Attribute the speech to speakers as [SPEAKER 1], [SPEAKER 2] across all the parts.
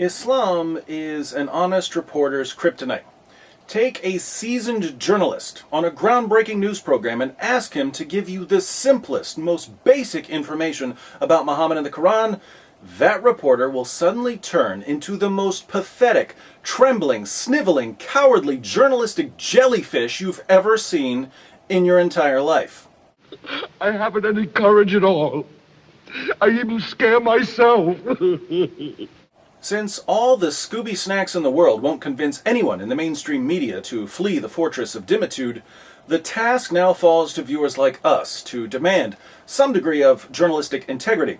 [SPEAKER 1] Islam is an honest reporter's kryptonite. Take a seasoned journalist on a groundbreaking news program and ask him to give you the simplest, most basic information about Muhammad and the Quran. That reporter will suddenly turn into the most pathetic, trembling, sniveling, cowardly journalistic jellyfish you've ever seen in your entire life.
[SPEAKER 2] I haven't any courage at all. I even scare myself.
[SPEAKER 1] Since all the Scooby snacks in the world won't convince anyone in the mainstream media to flee the fortress of dimitude, the task now falls to viewers like us to demand some degree of journalistic integrity.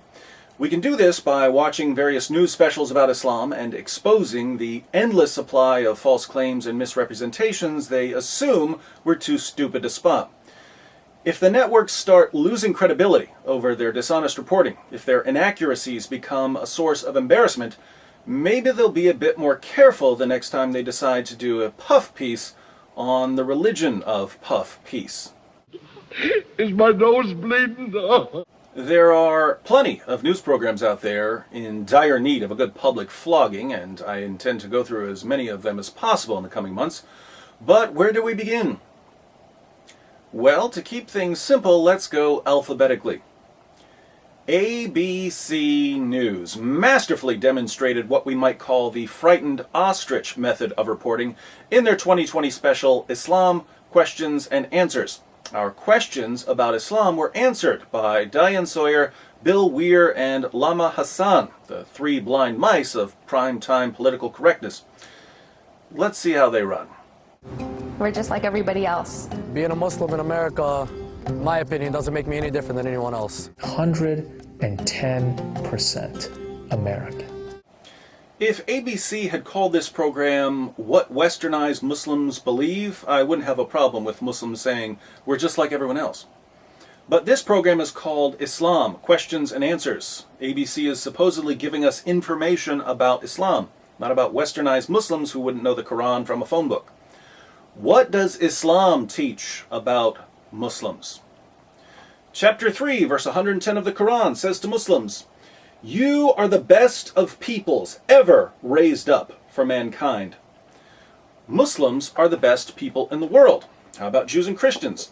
[SPEAKER 1] We can do this by watching various news specials about Islam and exposing the endless supply of false claims and misrepresentations they assume we're too stupid to spot. If the networks start losing credibility over their dishonest reporting, if their inaccuracies become a source of embarrassment, maybe they'll be a bit more careful the next time they decide to do a puff piece on the religion of puff piece.
[SPEAKER 2] Is my nose bleeding?
[SPEAKER 1] There are plenty of news programs out there in dire need of a good public flogging, and I intend to go through as many of them as possible in the coming months. But where do we begin? Well, to keep things simple, let's go alphabetically. ABC News masterfully demonstrated what we might call the frightened ostrich method of reporting in their 2020 special, Islam, Questions and Answers. Our questions about Islam were answered by Diane Sawyer, Bill Weir, and Lama Hassan, the three blind mice of prime-time political correctness. Let's see how they run.
[SPEAKER 3] We're just like everybody else.
[SPEAKER 4] Being a Muslim in America, in my opinion, doesn't make me any different than anyone else.
[SPEAKER 5] 110% American.
[SPEAKER 1] If ABC had called this program What Westernized Muslims Believe, I wouldn't have a problem with Muslims saying we're just like everyone else. But this program is called Islam, Questions and Answers. ABC is supposedly giving us information about Islam, not about westernized Muslims who wouldn't know the Quran from a phone book. What does Islam teach about Muslims? Chapter 3, verse 110 of the Quran says to Muslims, "You are the best of peoples ever raised up for mankind." Muslims are the best people in the world. How about Jews and Christians?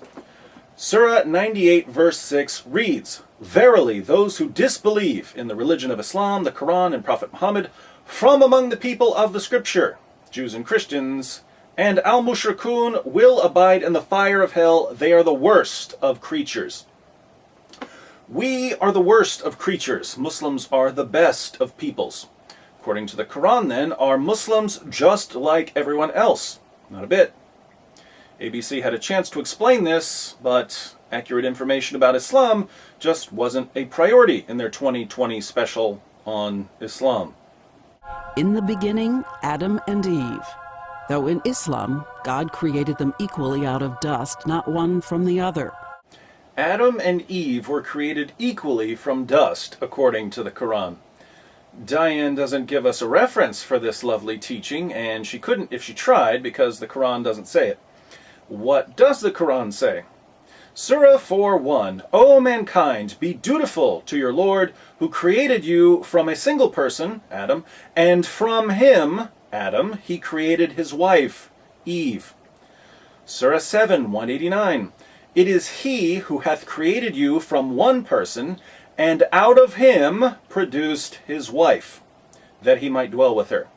[SPEAKER 1] Surah 98, verse 6 reads, "Verily, those who disbelieve in the religion of Islam, the Quran, and Prophet Muhammad, from among the people of the Scripture, Jews and Christians, and al-mushrikun will abide in the fire of hell. They are the worst of creatures." We are the worst of creatures. Muslims are the best of peoples. According to the Quran, then, are Muslims just like everyone else? Not a bit. ABC had a chance to explain this, but accurate information about Islam just wasn't a priority in their 2020 special on Islam.
[SPEAKER 6] In the beginning, Adam and Eve. Though in Islam, God created them equally out of dust, not one from the other.
[SPEAKER 1] Adam and Eve were created equally from dust, according to the Quran. Diane doesn't give us a reference for this lovely teaching, and she couldn't if she tried because the Quran doesn't say it. What does the Quran say? Surah 4:1, "O mankind, be dutiful to your Lord, who created you from a single person, Adam, and from him, Adam, he created his wife, Eve." Surah 7:189, "It is he who hath created you from one person, and out of him produced his wife, that he might dwell with her."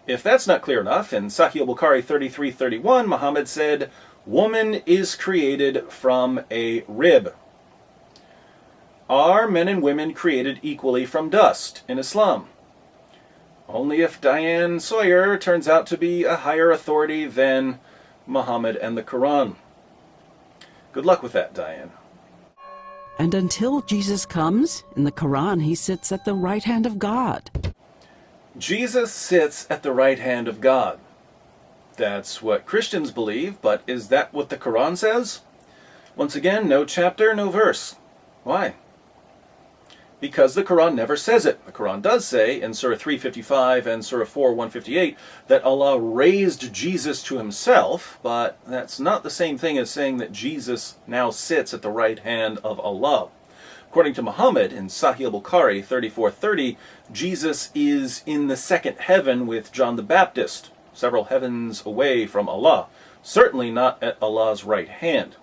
[SPEAKER 1] If that's not clear enough, in Sahih al-Bukhari 33:31, Muhammad said, "Woman is created from a rib." Are men and women created equally from dust in Islam? Only if Diane Sawyer turns out to be a higher authority than Muhammad and the Quran. Good luck with that, Diane.
[SPEAKER 6] And until Jesus comes, in the Quran, he sits at the right hand of God.
[SPEAKER 1] Jesus sits at the right hand of God. That's what Christians believe, but is that what the Quran says? Once again, no chapter, no verse. Why? Because the Quran never says it. The Quran does say in Surah 3:55 and Surah 4:158 that Allah raised Jesus to himself, but that's not the same thing as saying that Jesus now sits at the right hand of Allah. According to Muhammad in Sahih al-Bukhari 34:30, Jesus is in the second heaven with John the Baptist, several heavens away from Allah, certainly not at Allah's right hand.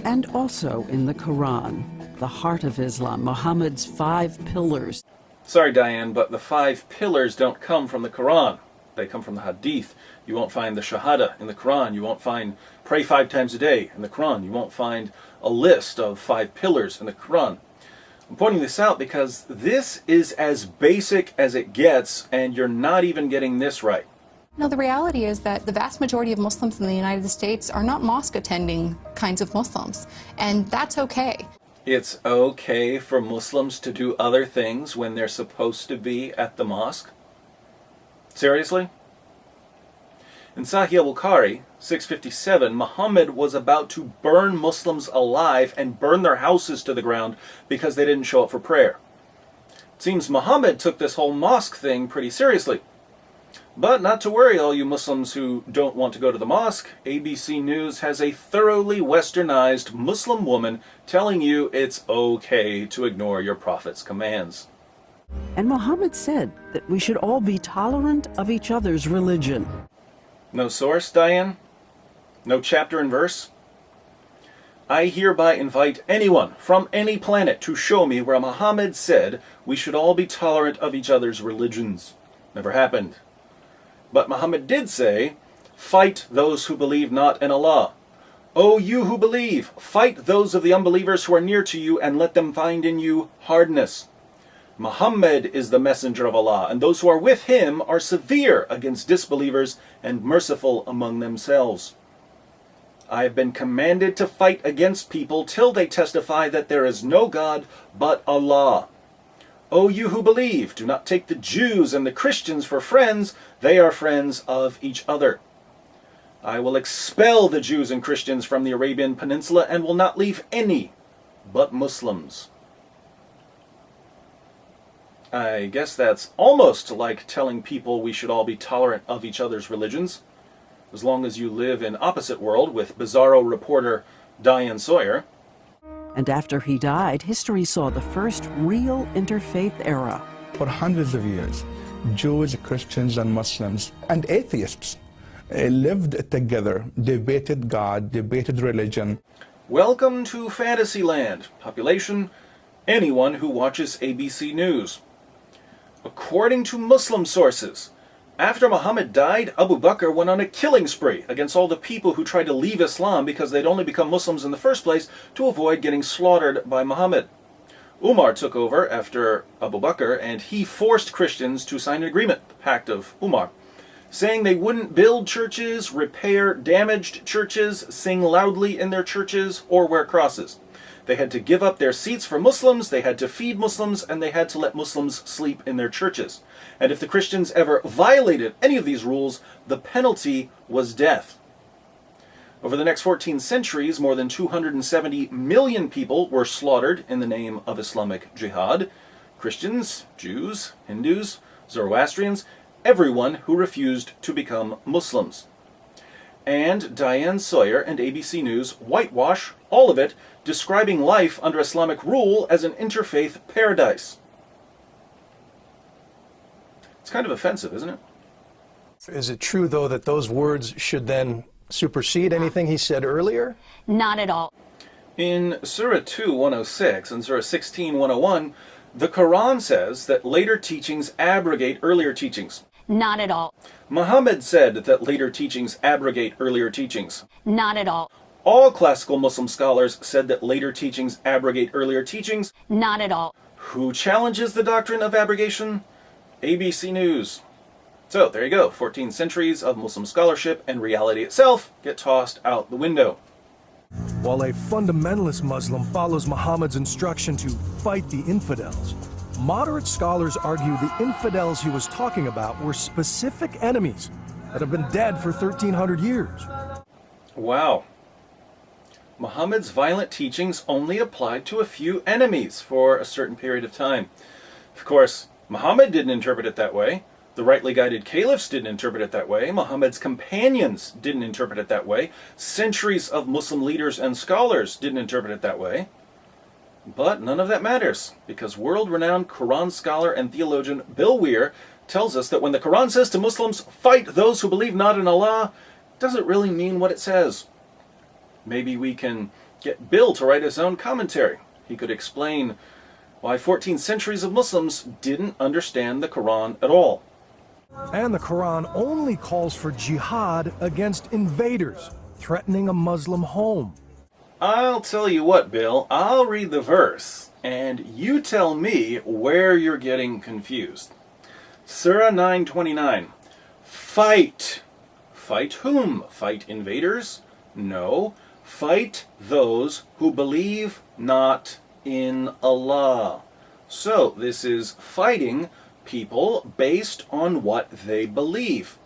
[SPEAKER 6] And also in the Quran, the heart of Islam, Muhammad's 5 pillars.
[SPEAKER 1] Sorry, Diane, but the 5 pillars don't come from the Quran. They come from the Hadith. You won't find the Shahada in the Quran. You won't find pray 5 times a day in the Quran. You won't find a list of 5 pillars in the Quran. I'm pointing this out because this is as basic as it gets, and you're not even getting this right.
[SPEAKER 3] No, the reality is that the vast majority of Muslims in the United States are not mosque attending kinds of Muslims, and that's okay.
[SPEAKER 1] It's okay for Muslims to do other things when they're supposed to be at the mosque? Seriously? In Sahih al-Bukhari 657, Muhammad was about to burn Muslims alive and burn their houses to the ground because they didn't show up for prayer. It seems Muhammad took this whole mosque thing pretty seriously. But not to worry, all you Muslims who don't want to go to the mosque. ABC News has a thoroughly westernized Muslim woman telling you it's okay to ignore your prophet's commands.
[SPEAKER 6] And Muhammad said that we should all be tolerant of each other's religion.
[SPEAKER 1] No source, Diane? No chapter and verse? I hereby invite anyone from any planet to show me where Muhammad said we should all be tolerant of each other's religions. Never happened. But Muhammad did say, fight those who believe not in Allah. O you who believe, fight those of the unbelievers who are near to you and let them find in you hardness. Muhammad is the messenger of Allah, and those who are with him are severe against disbelievers and merciful among themselves. I have been commanded to fight against people till they testify that there is no God but Allah. O you who believe, do not take the Jews and the Christians for friends, they are friends of each other. I will expel the Jews and Christians from the Arabian Peninsula and will not leave any but Muslims. I guess that's almost like telling people we should all be tolerant of each other's religions, as long as you live in opposite world with Bizarro reporter Diane Sawyer.
[SPEAKER 6] And after he died, history saw the first real interfaith era.
[SPEAKER 7] For hundreds of years, Jews, Christians, and Muslims, and atheists lived together, debated God, debated religion.
[SPEAKER 1] Welcome to Fantasyland. Population, anyone who watches ABC News. According to Muslim sources, after Muhammad died, Abu Bakr went on a killing spree against all the people who tried to leave Islam because they'd only become Muslims in the first place to avoid getting slaughtered by Muhammad. Umar took over after Abu Bakr, and he forced Christians to sign an agreement, the Pact of Umar, saying they wouldn't build churches, repair damaged churches, sing loudly in their churches, or wear crosses. They had to give up their seats for Muslims, they had to feed Muslims, and they had to let Muslims sleep in their churches. And if the Christians ever violated any of these rules, the penalty was death. Over the next 14 centuries, more than 270 million people were slaughtered in the name of Islamic jihad. Christians, Jews, Hindus, Zoroastrians, everyone who refused to become Muslims. And Diane Sawyer and ABC News whitewash all of it, describing life under Islamic rule as an interfaith paradise. It's kind of offensive, isn't it?
[SPEAKER 8] Is it true, though, that those words should then supersede anything he said earlier?
[SPEAKER 9] Not at all.
[SPEAKER 1] In Surah 2:106 and Surah 16:101, the Quran says that later teachings abrogate earlier teachings.
[SPEAKER 9] Not at all.
[SPEAKER 1] Muhammad said that later teachings abrogate earlier teachings.
[SPEAKER 9] Not at all.
[SPEAKER 1] All classical Muslim scholars said that later teachings abrogate earlier teachings.
[SPEAKER 9] Not at all.
[SPEAKER 1] Who challenges the doctrine of abrogation? ABC News. So there you go, 14 centuries of Muslim scholarship and reality itself get tossed out the window.
[SPEAKER 10] While a fundamentalist Muslim follows Muhammad's instruction to fight the infidels, moderate scholars argue the infidels he was talking about were specific enemies that have been dead for 1,300 years.
[SPEAKER 1] Wow. Muhammad's violent teachings only applied to a few enemies for a certain period of time. Of course, Muhammad didn't interpret it that way. The rightly guided caliphs didn't interpret it that way. Muhammad's companions didn't interpret it that way. Centuries of Muslim leaders and scholars didn't interpret it that way. But none of that matters, because world-renowned Quran scholar and theologian Bill Weir tells us that when the Quran says to Muslims, fight those who believe not in Allah, it doesn't really mean what it says. Maybe we can get Bill to write his own commentary. He could explain why 14 centuries of Muslims didn't understand the Quran at all.
[SPEAKER 10] And the Quran only calls for jihad against invaders threatening a Muslim home.
[SPEAKER 1] I'll tell you what, Bill, I'll read the verse, and you tell me where you're getting confused. Surah 9:29. Fight. Fight whom? Fight invaders? No. Fight those who believe not in Allah. So, this is fighting people based on what they believe.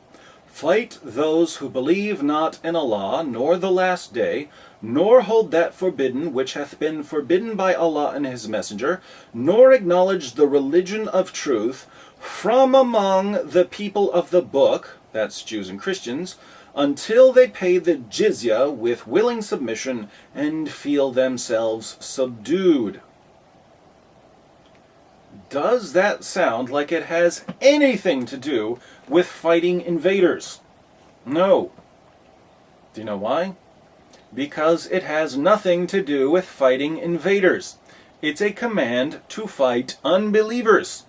[SPEAKER 1] Fight those who believe not in Allah, nor the last day, nor hold that forbidden which hath been forbidden by Allah and His Messenger, nor acknowledge the religion of truth from among the people of the book, that's Jews and Christians, until they pay the jizya with willing submission and feel themselves subdued. Does that sound like it has anything to do with fighting invaders? No. Do you know why? Because it has nothing to do with fighting invaders. It's a command to fight unbelievers.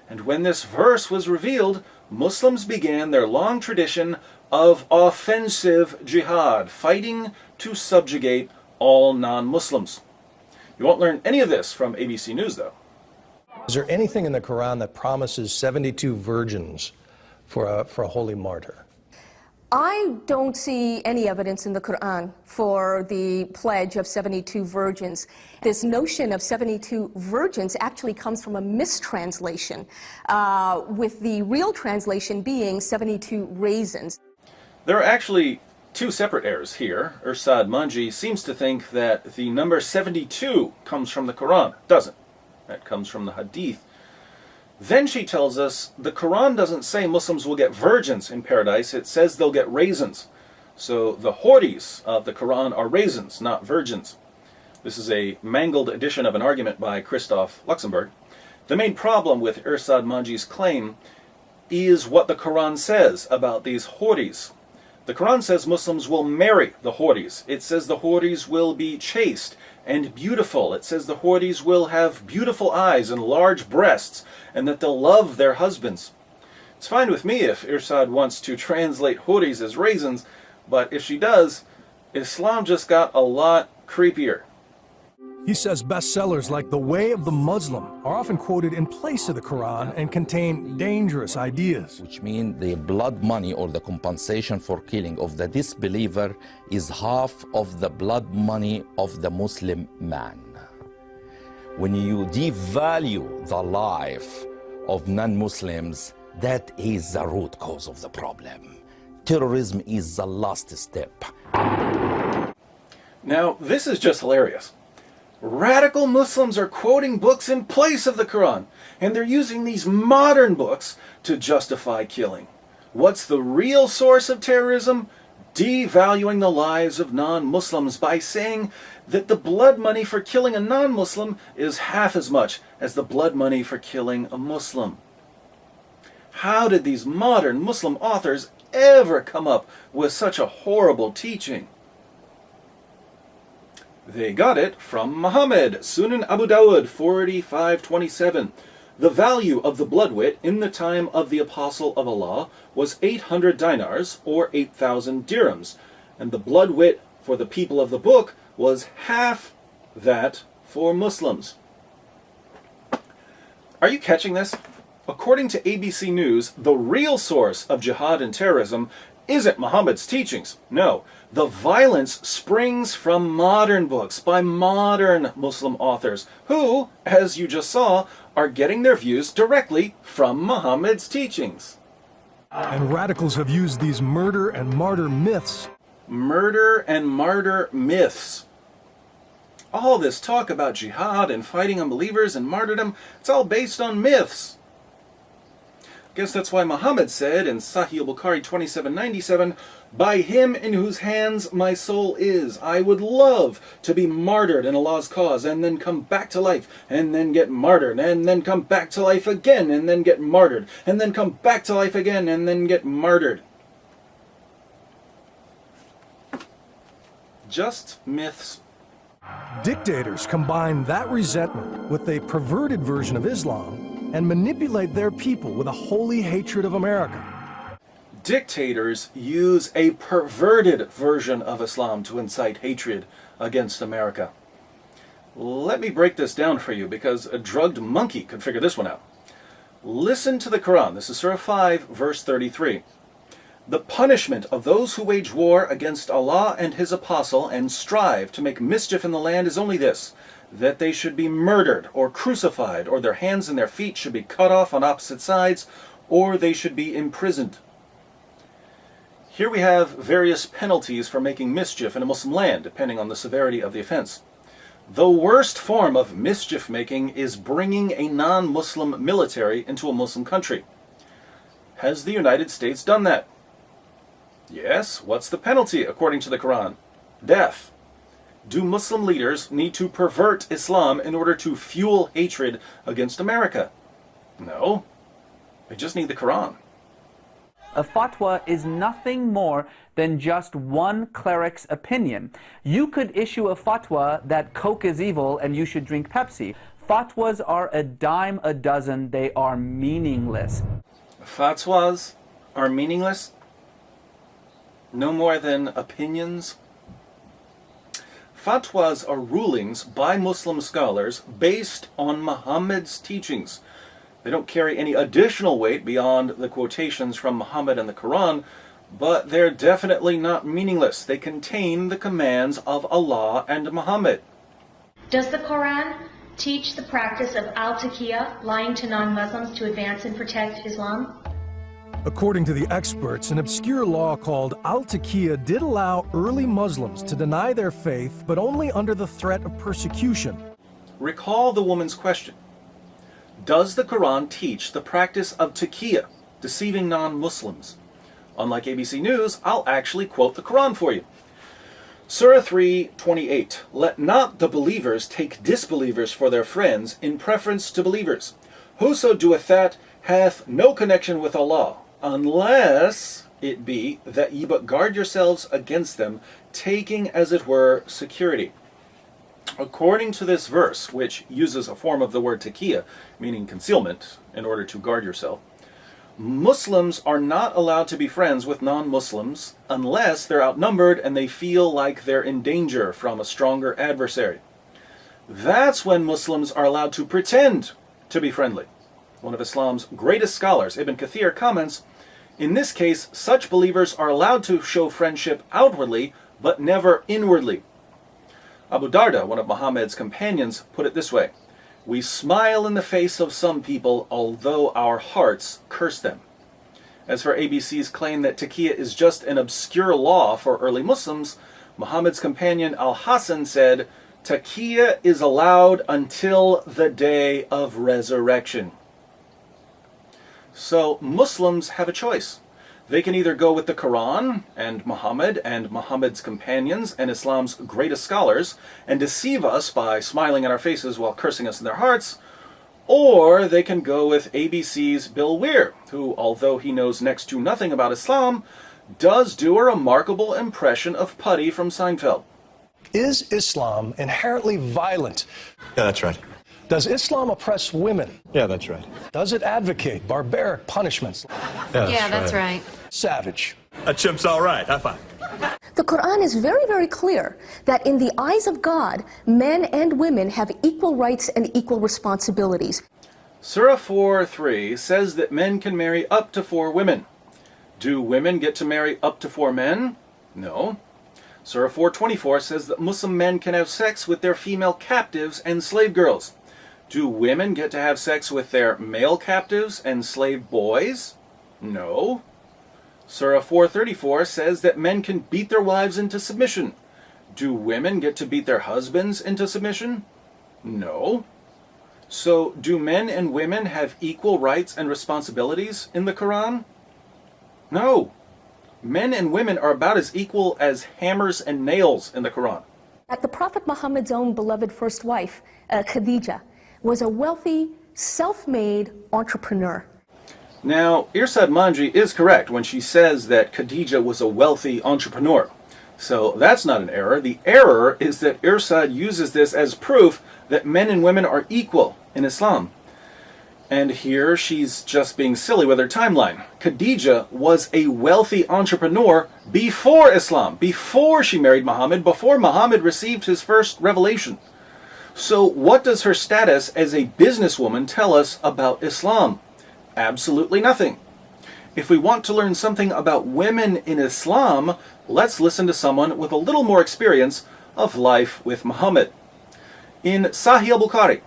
[SPEAKER 1] And when this verse was revealed, Muslims began their long tradition of offensive jihad, fighting to subjugate all non-Muslims. You won't learn any of this from ABC News, though.
[SPEAKER 8] Is there anything in the Quran that promises 72 virgins for a holy martyr?
[SPEAKER 11] I don't see any evidence in the Quran for the pledge of 72 virgins. This notion of 72 virgins actually comes from a mistranslation, with the real translation being 72 raisins. There are actually two separate errors here. Irsad Manji seems to think that the number 72 comes from the Quran. It doesn't. That comes from the Hadith. Then she tells us the Quran doesn't say Muslims will get virgins in paradise, it says they'll get raisins. So the houris of the Quran are raisins, not virgins. This is a mangled edition of an argument by Christoph Luxemburg. The main problem with Irsad Manji's claim is what the Quran says about these houris. The Quran says Muslims will marry the houris. It says the houris will be chaste and beautiful. It says the houris will have beautiful eyes and large breasts, and that they'll love their husbands. It's fine with me if Irsad wants to translate houris as raisins, but if she does, Islam just got a lot creepier.
[SPEAKER 10] He says bestsellers like The Way of the Muslim are often quoted in place of the Quran and contain dangerous ideas.
[SPEAKER 12] Which means the blood money or the compensation for killing of the disbeliever is half of the blood money of the Muslim man. When you devalue the life of non-Muslims, that is the root cause of the problem. Terrorism is the last step.
[SPEAKER 1] Now, this is just hilarious. Radical Muslims are quoting books in place of the Quran, and they're using these modern books to justify killing. What's the real source of terrorism? Devaluing the lives of non-Muslims by saying that the blood money for killing a non-Muslim is half as much as the blood money for killing a Muslim. How did these modern Muslim authors ever come up with such a horrible teaching? They got it from Muhammad, Sunan Abu Dawud 45:27. The value of the blood wit in the time of the Apostle of Allah was 800 dinars, or 8,000 dirhams, and the blood wit for the people of the book was half that for Muslims. Are you catching this? According to ABC News, the real source of jihad and terrorism isn't Muhammad's teachings. No, the violence springs from modern books by modern Muslim authors who, as you just saw, are getting their views directly from Muhammad's teachings.
[SPEAKER 10] And radicals have used these murder and martyr myths.
[SPEAKER 1] Murder and martyr myths. All this talk about jihad and fighting unbelievers and martyrdom, it's all based on myths. Guess that's why Muhammad said in Sahih al-Bukhari 2797, "By him in whose hands my soul is, I would love to be martyred in Allah's cause and then come back to life and then get martyred and then come back to life again and then get martyred and then come back to life again and then get martyred." Just myths.
[SPEAKER 10] Dictators combine that resentment with a perverted version of Islam and manipulate their people with a holy hatred of America.
[SPEAKER 1] Dictators use a perverted version of Islam to incite hatred against America. Let me break this down for you because a drugged monkey could figure this one out. Listen to the Quran. This is Surah 5, verse 33. "The punishment of those who wage war against Allah and His Apostle and strive to make mischief in the land is only this, that they should be murdered or crucified, or their hands and their feet should be cut off on opposite sides, or they should be imprisoned." Here we have various penalties for making mischief in a Muslim land, depending on the severity of the offense. The worst form of mischief making is bringing a non-Muslim military into a Muslim country. Has the United States done that? Yes. What's the penalty according to the Quran? Death. Do Muslim leaders need to pervert Islam in order to fuel hatred against America? No. They just need the Quran.
[SPEAKER 13] A fatwa is nothing more than just one cleric's opinion. You could issue a fatwa that Coke is evil and you should drink Pepsi. Fatwas are a dime a dozen. They are meaningless.
[SPEAKER 1] Fatwas are meaningless? No more than opinions? Fatwas are rulings by Muslim scholars based on Muhammad's teachings. They don't carry any additional weight beyond the quotations from Muhammad and the Quran, but they're definitely not meaningless. They contain the commands of Allah and Muhammad.
[SPEAKER 14] Does the Quran teach the practice of al-taqiyya, lying to non-Muslims to advance and protect Islam?
[SPEAKER 10] According to the experts, an obscure law called al-taqiyya did allow early Muslims to deny their faith, but only under the threat of persecution.
[SPEAKER 1] Recall the woman's question. Does the Quran teach the practice of taqiyya, deceiving non-Muslims? Unlike ABC News, I'll actually quote the Quran for you. Surah 3:28. "Let not the believers take disbelievers for their friends in preference to believers. Whoso doeth that hath no connection with Allah, unless it be that ye but guard yourselves against them, taking as it were security." According to this verse, which uses a form of the word taqiyya, meaning concealment, in order to guard yourself, Muslims are not allowed to be friends with non-Muslims unless they're outnumbered and they feel like they're in danger from a stronger adversary. That's when Muslims are allowed to pretend to be friendly. One of Islam's greatest scholars, Ibn Kathir, comments, "In this case, such believers are allowed to show friendship outwardly, but never inwardly." Abu Darda, one of Muhammad's companions, put it this way, "We smile in the face of some people, although our hearts curse them." As for ABC's claim that taqiyya is just an obscure law for early Muslims, Muhammad's companion Al-Hasan said, "Taqiyya is allowed until the day of resurrection." So Muslims have a choice. They can either go with the Quran and Muhammad's companions and Islam's greatest scholars and deceive us by smiling in our faces while cursing us in their hearts, or they can go with ABC's Bill Weir, who, although he knows next to nothing about Islam, does do a remarkable impression of Putty from Seinfeld.
[SPEAKER 10] Is Islam inherently violent?
[SPEAKER 15] Yeah, that's right.
[SPEAKER 10] Does Islam oppress women?
[SPEAKER 15] Yeah, that's right.
[SPEAKER 10] Does it advocate barbaric punishments?
[SPEAKER 15] Yeah, that's
[SPEAKER 14] right.
[SPEAKER 10] Savage.
[SPEAKER 15] A chimp's all right. High five.
[SPEAKER 11] The Quran is very, very clear that in the eyes of God, men and women have equal rights and equal responsibilities.
[SPEAKER 1] Surah 4:3 says that men can marry up to 4 women. Do women get to marry up to 4 men? No. Surah 4:24 says that Muslim men can have sex with their female captives and slave girls. Do women get to have sex with their male captives and slave boys? No. Surah 4:34 says that men can beat their wives into submission. Do women get to beat their husbands into submission? No. So, do men and women have equal rights and responsibilities in the Quran? No. Men and women are about as equal as hammers and nails in the Quran.
[SPEAKER 11] The Prophet Muhammad's own beloved first wife, Khadija, was a wealthy, self-made entrepreneur.
[SPEAKER 1] Now, Irsad Manji is correct when she says that Khadija was a wealthy entrepreneur. So that's not an error. The error is that Irsad uses this as proof that men and women are equal in Islam. And here she's just being silly with her timeline. Khadija was a wealthy entrepreneur before Islam, before she married Muhammad, before Muhammad received his first revelation. So what does her status as a businesswoman tell us about Islam? Absolutely nothing. If we want to learn something about women in Islam, let's listen to someone with a little more experience of life with Muhammad. In Sahih al-Bukhari,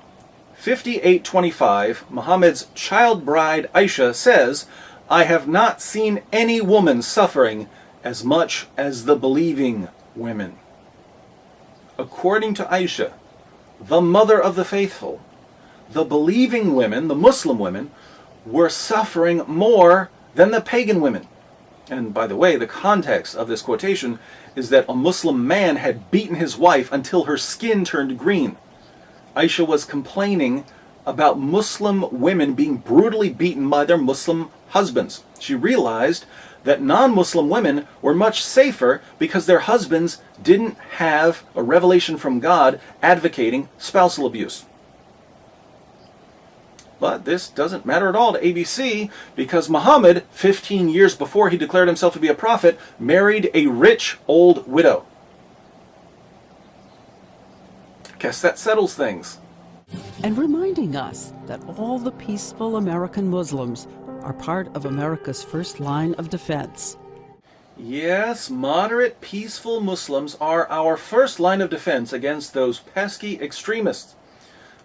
[SPEAKER 1] 5825, Muhammad's child bride Aisha says, "I have not seen any woman suffering as much as the believing women." According to Aisha, the mother of the faithful, the believing women, the Muslim women, were suffering more than the pagan women. And by the way, the context of this quotation is that a Muslim man had beaten his wife until her skin turned green. Aisha was complaining about Muslim women being brutally beaten by their Muslim husbands. She realized that non-Muslim women were much safer because their husbands didn't have a revelation from God advocating spousal abuse. But this doesn't matter at all to ABC because Muhammad, 15 years before he declared himself to be a prophet, married a rich old widow. Guess that settles things.
[SPEAKER 6] And reminding us that all the peaceful American Muslims are part of America's first line of defense.
[SPEAKER 1] Yes, moderate, peaceful Muslims are our first line of defense against those pesky extremists.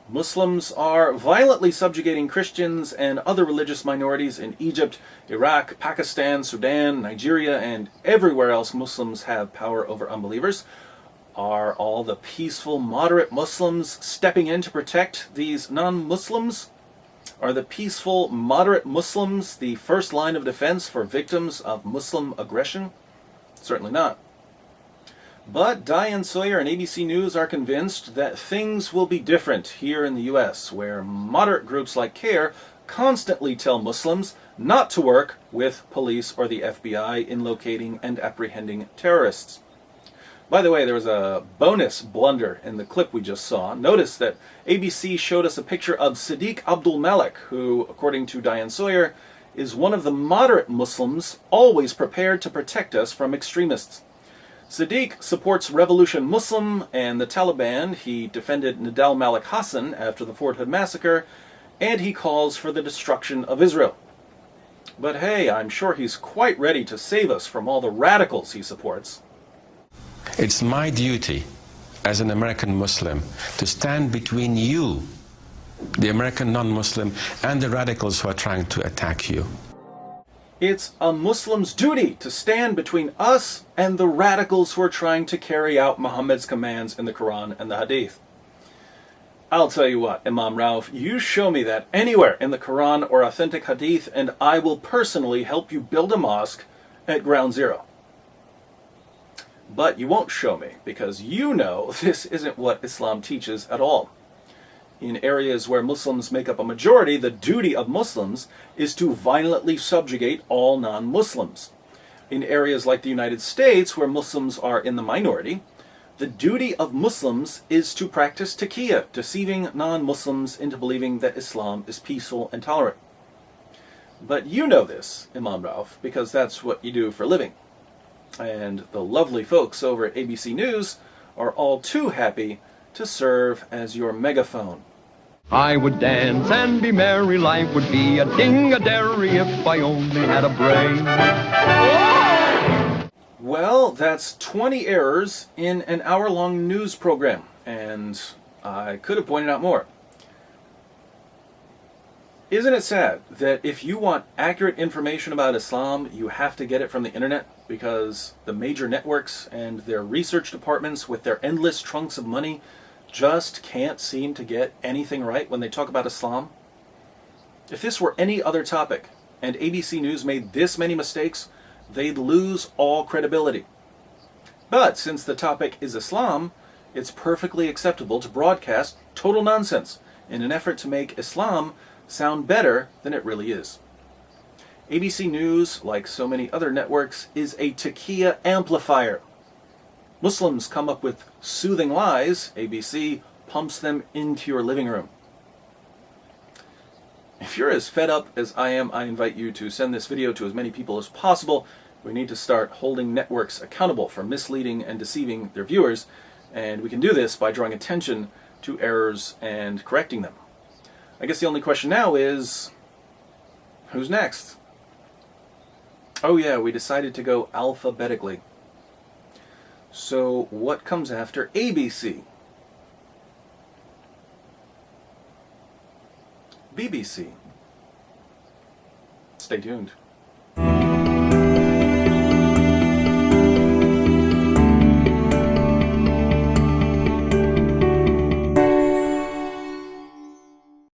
[SPEAKER 1] Muslims are violently subjugating Christians and other religious minorities in Egypt, Iraq, Pakistan, Sudan, Nigeria, and everywhere else Muslims have power over unbelievers. Are all the peaceful, moderate Muslims stepping in to protect these non-Muslims? Are the peaceful, moderate Muslims the first line of defense for victims of Muslim aggression? Certainly not. But Diane Sawyer and ABC News are convinced that things will be different here in the U.S., where moderate groups like CARE constantly tell Muslims not to work with police or the FBI in locating and apprehending terrorists. By the way, there was a bonus blunder in the clip we just saw. Notice that ABC showed us a picture of Sadiq Abdul Malik, who, according to Diane Sawyer, is one of the moderate Muslims always prepared to protect us from extremists. Sadiq supports Revolution Muslim and the Taliban. He defended Nidal Malik Hassan after the Fort Hood massacre, and he calls for the destruction of Israel. But hey, I'm sure he's quite ready to save us from all the radicals he supports.
[SPEAKER 16] It's my duty as an American Muslim to stand between you, the American non-Muslim, and the radicals who are trying to attack you.
[SPEAKER 1] It's a Muslim's duty to stand between us and the radicals who are trying to carry out Muhammad's commands in the Quran and the Hadith. I'll tell you what, Imam Rauf, you show me that anywhere in the Quran or authentic Hadith, and I will personally help you build a mosque at ground zero. But you won't show me, because you know this isn't what Islam teaches at all. In areas where Muslims make up a majority, the duty of Muslims is to violently subjugate all non-Muslims. In areas like the United States, where Muslims are in the minority, the duty of Muslims is to practice taqiyya, deceiving non-Muslims into believing that Islam is peaceful and tolerant. But you know this, Imam Rauf, because that's what you do for a living. And the lovely folks over at ABC News are all too happy to serve as your megaphone.
[SPEAKER 17] I would dance and be merry, life would be a ding-a-dairy if I only had a brain.
[SPEAKER 1] Well, that's 20 errors in an hour-long news program, and I could have pointed out more. Isn't it sad that if you want accurate information about Islam, you have to get it from the internet? Because the major networks and their research departments with their endless trunks of money just can't seem to get anything right when they talk about Islam? If this were any other topic, and ABC News made this many mistakes, they'd lose all credibility. But since the topic is Islam, it's perfectly acceptable to broadcast total nonsense in an effort to make Islam sound better than it really is. ABC News, like so many other networks, is a taqiyya amplifier. Muslims come up with soothing lies, ABC pumps them into your living room. If you're as fed up as I am, I invite you to send this video to as many people as possible. We need to start holding networks accountable for misleading and deceiving their viewers, and we can do this by drawing attention to errors and correcting them. I guess the only question now is, who's next? Oh yeah, we decided to go alphabetically. So what comes after ABC? BBC. Stay tuned.